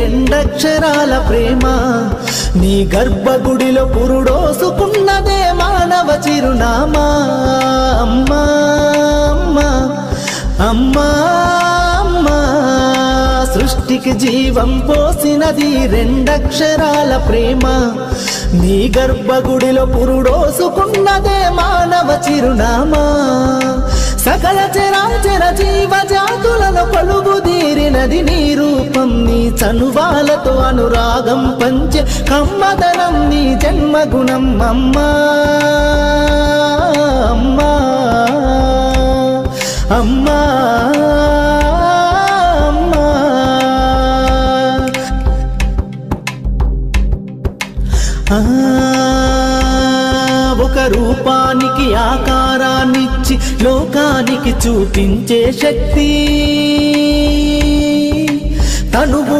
రెండక్షరాల ప్రేమ. నీ గర్భగుడిలో పురుడోసుకున్నదే మానవ చిరునామా. అమ్మా అమ్మా అమ్మా అమ్మా, సృష్టికి జీవం పోసినది రెండక్షరాల ప్రేమ. నీ గర్భగుడిలో పురుడోసుకున్నదే మానవ చిరునామా. సకల చరాచర జీవ జాతులలో కొలువుదీరినది నీ రూపం. నీ చనువాలతో అనురాగం పంచే కమ్మదనం నీ జన్మగుణం. అమ్మా అమ్మా అమ్మా ఒక రూపానికి ఆకారాన్నిచ్చి లోకానికి చూపించే శక్తి, తనువు